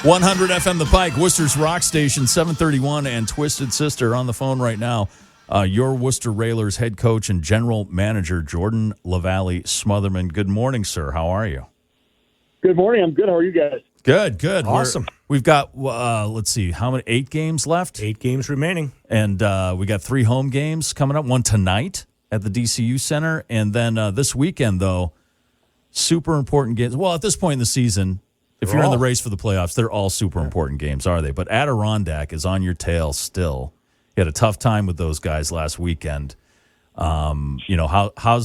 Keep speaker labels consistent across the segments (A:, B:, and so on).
A: 100 FM The Pike, Worcester's rock station, 731 and Twisted Sister. On the phone right now, your Worcester Railers head coach and general manager, Jordan Lavallee-Smotherman. Good morning, sir. How are you?
B: Good morning. I'm good. How are you guys?
A: Good.
C: Awesome.
A: We've got, let's see, how many? 8 games left?
C: 8 games remaining.
A: And we got 3 home games coming up, one tonight at the DCU Center. And then this weekend, though, super important games. Well, at this point in the season, if you're in the race for the playoffs, they're all super important games, are they? But Adirondack is on your tail still. You had a tough time with those guys last weekend. How's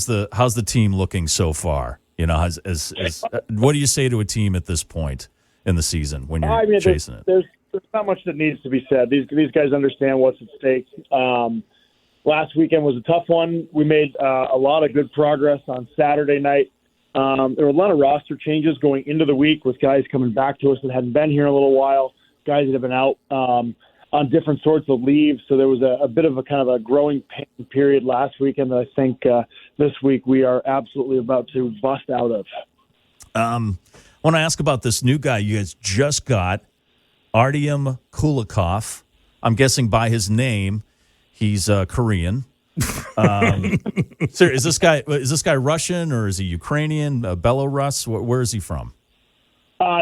A: the team looking so far? What do you say to a team at this point in the season when you're chasing it?
B: There's not much that needs to be said. These guys understand what's at stake. Last weekend was a tough one. We made a lot of good progress on Saturday night. There were a lot of roster changes going into the week with guys coming back to us that hadn't been here in a little while, guys that have been out on different sorts of leaves. So there was a bit of a kind of a growing pain period last weekend that I think this week we are absolutely about to bust out of.
A: I want to ask about this new guy you guys just got, Artyom Kulikov. I'm guessing by his name, he's Korean. Sir, is this guy Russian or is he Ukrainian? Belarus? Where is he from?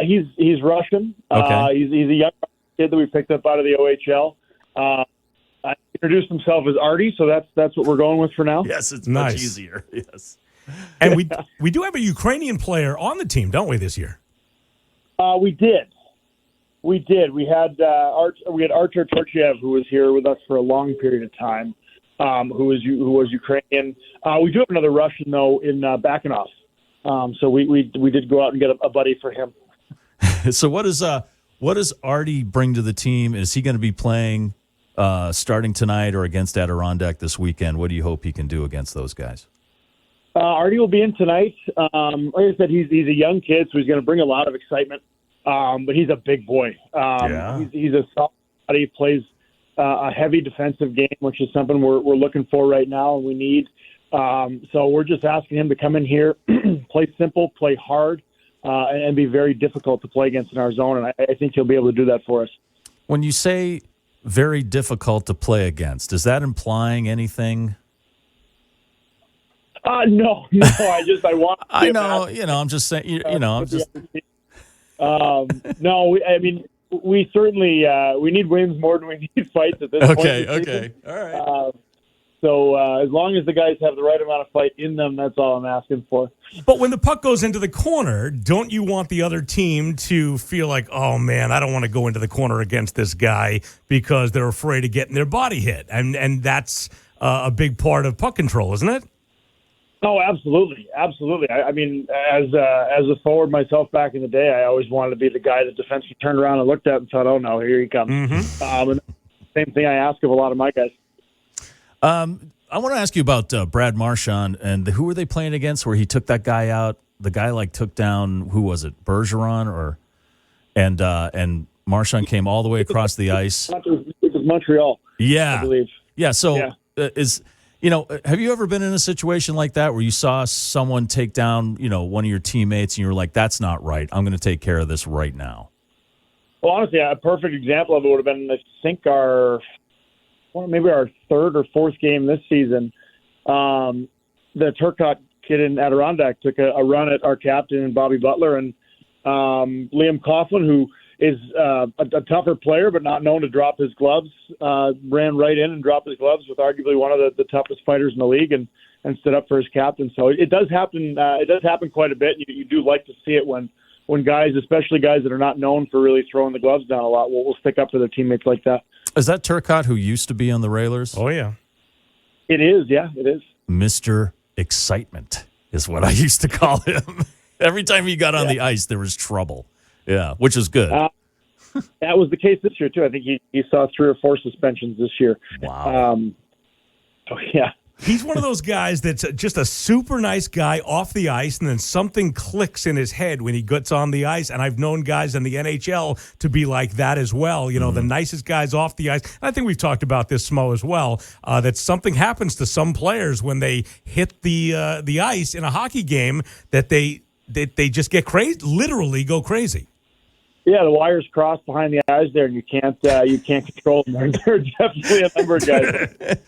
B: He's Russian.
A: Okay.
B: He's a young kid that we picked up out of the OHL. I introduced himself as Artie, so that's what we're going with for now.
A: Yes, it's much easier. Yes,
C: and we do have a Ukrainian player on the team, don't we, this year?
B: We did. We had Artur Torchiev, who was here with us for a long period of time. Who was Ukrainian. We do have another Russian, though, in Bakanov. So we did go out and get a buddy for him.
A: So what does Artie bring to the team? Is he going to be playing starting tonight or against Adirondack this weekend? What do you hope he can do against those guys?
B: Artie will be in tonight. Like I said, he's a young kid, so he's going to bring a lot of excitement. But he's a big boy. He's a solid body. He plays a heavy defensive game, which is something we're looking for right now and we need. So we're just asking him to come in here, play simple, play hard, and be very difficult to play against in our zone. And I think he'll be able to do that for us.
A: When you say very difficult to play against, is that implying anything?
B: No. I want.
A: I know. I'm just saying. I'm just.
B: No. We certainly we need wins more than we need fights at this point.
A: Okay. All right.
B: So as long as the guys have the right amount of fight in them, that's all I'm asking for.
C: But when the puck goes into the corner, don't you want the other team to feel like, oh, man, I don't want to go into the corner against this guy because they're afraid of getting their body hit? And that's a big part of puck control, isn't it?
B: Oh, absolutely. I mean, as a forward myself back in the day, I always wanted to be the guy that defense turned around and looked at and thought, oh, no, here he comes. Mm-hmm. And same thing I ask of a lot of my guys.
A: I want to ask you about Brad Marchand and who were they playing against where he took that guy out? The guy took down, who was it, Bergeron and Marchand came all the way across the ice.
B: It was Montreal,
A: yeah,
B: I believe.
A: Yeah, so have you ever been in a situation like that where you saw someone take down, one of your teammates and you were like, that's not right. I'm going to take care of this right now.
B: Well, honestly, a perfect example of it would have been, I think, maybe our third or fourth game this season. The Turcotte kid in Adirondack took a run at our captain and Bobby Butler, and Liam Coughlin, who is a tougher player but not known to drop his gloves, ran right in and dropped his gloves with arguably one of the toughest fighters in the league and stood up for his captain. So it does happen. It does happen quite a bit. You do like to see it when guys, especially guys that are not known for really throwing the gloves down a lot, will stick up for their teammates like that.
A: Is that Turcotte who used to be on the Railers?
C: Oh, yeah.
B: It is, yeah, it is. Mr.
A: Excitement is what I used to call him. Every time he got on the ice, there was trouble. Yeah, which is good.
B: That was the case this year, too. I think he saw 3 or 4 suspensions this year.
A: Wow.
B: Yeah.
C: He's one of those guys that's just a super nice guy off the ice, and then something clicks in his head when he gets on the ice. And I've known guys in the NHL to be like that as well. The nicest guys off the ice. And I think we've talked about this, Smo, as well, that something happens to some players when they hit the ice in a hockey game that they just get crazy, literally go crazy.
B: Yeah, the wires cross behind the eyes there, and you can't control them. There are definitely a number of guys.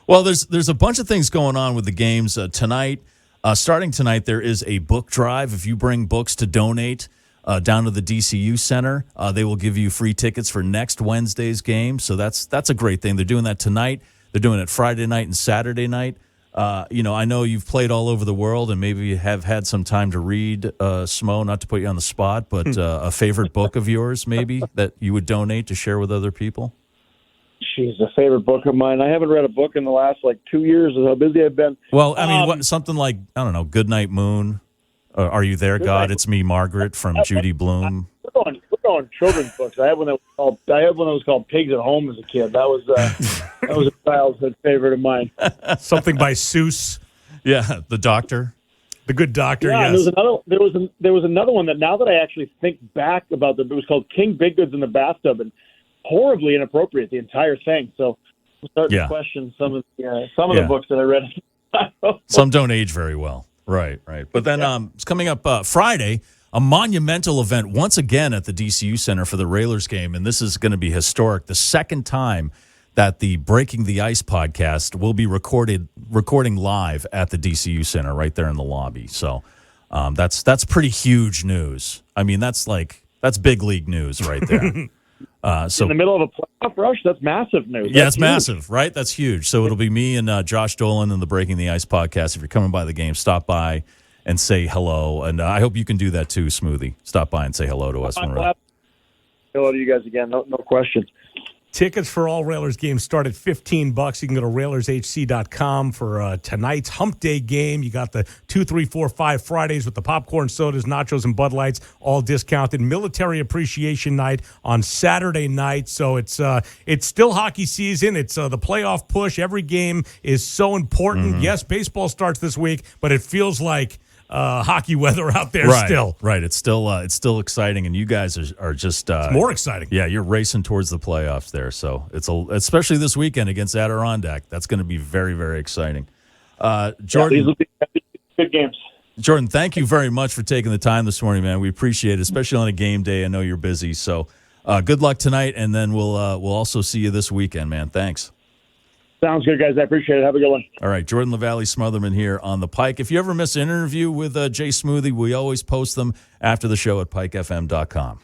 A: Well, there's a bunch of things going on with the games tonight. Starting tonight, there is a book drive. If you bring books to donate down to the DCU Center, they will give you free tickets for next Wednesday's game. So that's a great thing. They're doing that tonight. They're doing it Friday night and Saturday night. I know you've played all over the world and maybe you have had some time to read, Smo, not to put you on the spot, but a favorite book of yours maybe that you would donate to share with other people?
B: She's a favorite book of mine. I haven't read a book in the last 2 years of how busy I've been.
A: Well, I mean, something like, I don't know, Goodnight Moon, Are You There, God? It's Me, Margaret from Judy Blume.
B: We're going children's books. I had one that was called Pigs at Home as a kid. That was a childhood favorite of mine.
C: Something by Seuss.
A: Yeah, The Doctor.
C: The Good Doctor,
B: yeah,
C: yes.
B: There was another one that now that I actually think back about it was called King Big Goods in the Bathtub, and horribly inappropriate, the entire thing. So I'm starting to question some of the books that I read.
A: Some don't age very well. Right. But then it's coming up Friday, a monumental event once again at the DCU Center for the Railers game, and this is going to be historic. The second time that the Breaking the Ice podcast will be recording live at the DCU Center right there in the lobby. So that's pretty huge news. I mean, that's big league news right there. So
B: in the middle of a playoff rush, that's massive news.
A: Yeah,
B: that's
A: it's massive, right? That's huge. So it'll be me and Josh Dolan and the Breaking the Ice podcast. If you're coming by the game, stop by and say hello. And I hope you can do that too, Smoothie. Stop by and say hello to us.
B: Hello to you guys again. No question.
C: Tickets for all Railers games start at $15. You can go to RailersHC.com for tonight's Hump Day game. You got the 2, 3, 4, 5 Fridays with the popcorn, sodas, nachos, and Bud Lights, all discounted. Military Appreciation Night on Saturday night. So it's still hockey season. It's the playoff push. Every game is so important. Mm-hmm. Yes, baseball starts this week, but it feels like hockey weather out there still.
A: Right. It's still exciting, and you guys are just
C: it's more exciting.
A: Yeah, you're racing towards the playoffs there. So especially this weekend against Adirondack. That's going to be very, very exciting. Jordan,
B: these will be good games.
A: Jordan, thank you very much for taking the time this morning, man. We appreciate it, especially on a game day. I know you're busy, so good luck tonight, and then we'll also see you this weekend, man. Thanks.
B: Sounds good, guys. I appreciate it. Have a good one.
A: All right, Jordan Lavallee-Smotherman here on the Pike. If you ever miss an interview with Jay Smoothie, we always post them after the show at pikefm.com.